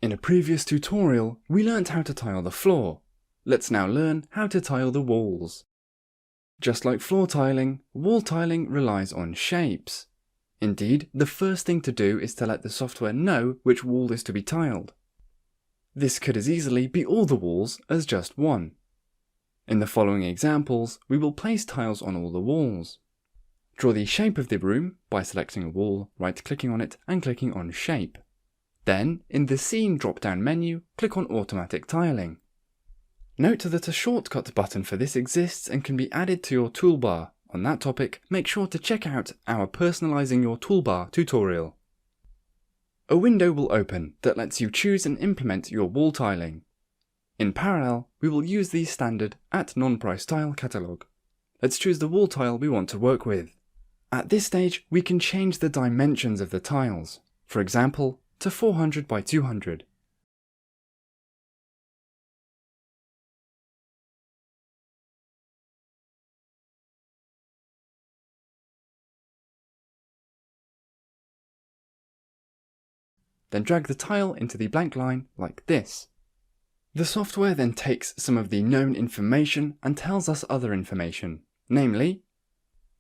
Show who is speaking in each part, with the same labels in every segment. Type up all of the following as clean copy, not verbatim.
Speaker 1: In a previous tutorial, we learnt how to tile the floor. Let's now learn how to tile the walls. Just like floor tiling, wall tiling relies on shapes. Indeed, the first thing to do is to let the software know which wall is to be tiled. This could as easily be all the walls as just one. In the following examples, we will place tiles on all the walls. Draw the shape of the room by selecting a wall, right-clicking on it and clicking on Shape. Then, in the Scene drop-down menu, click on Automatic Tiling. Note that a shortcut button for this exists and can be added to your toolbar. On that topic, make sure to check out our Personalizing Your Toolbar tutorial. A window will open that lets you choose and implement your wall tiling. In parallel, we will use the standard @non-price tile catalog. Let's choose the wall tile we want to work with. At this stage, we can change the dimensions of the tiles, for example, to 400 by 200. Then drag the tile into the blank line like this. The software then takes some of the known information and tells us other information, namely,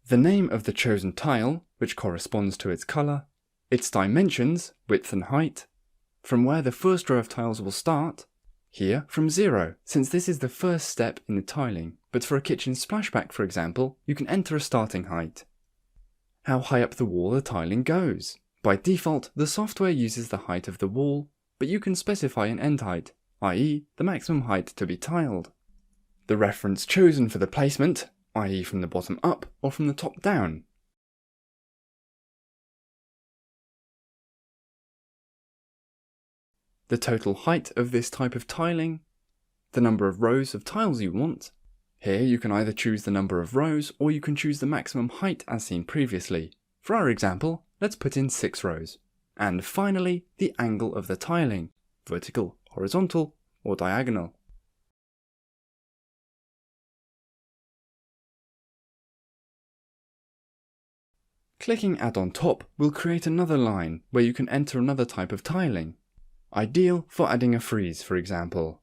Speaker 1: the name of the chosen tile, which corresponds to its colour, its dimensions, width and height, from where the first row of tiles will start, here from 0, since this is the first step in the tiling, but for a kitchen splashback for example, you can enter a starting height. How high up the wall the tiling goes. By default, the software uses the height of the wall, but you can specify an end height, i.e. the maximum height to be tiled. The reference chosen for the placement, i.e. from the bottom up or from the top down. The total height of this type of tiling, the number of rows of tiles you want. Here you can either choose the number of rows or you can choose the maximum height as seen previously. For our example, let's put in 6 rows. And finally, the angle of the tiling, vertical, horizontal, or diagonal. Clicking Add on top will create another line where you can enter another type of tiling. Ideal for adding a frieze, for example.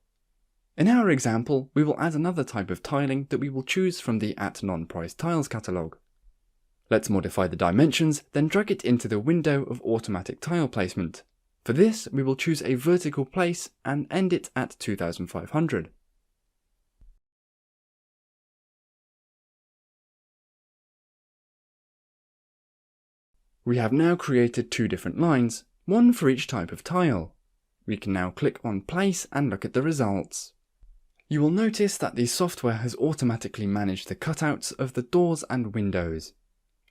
Speaker 1: In our example, we will add another type of tiling that we will choose from the @non-price tiles catalog. Let's modify the dimensions, then drag it into the window of automatic tile placement. For this, we will choose a vertical place and end it at 2500. We have now created 2 different lines, one for each type of tile. We can now click on Place and look at the results. You will notice that the software has automatically managed the cutouts of the doors and windows.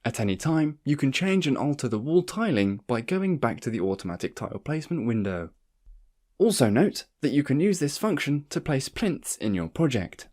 Speaker 1: At any time, you can change and alter the wall tiling by going back to the automatic tile placement window. Also note that you can use this function to place plinths in your project.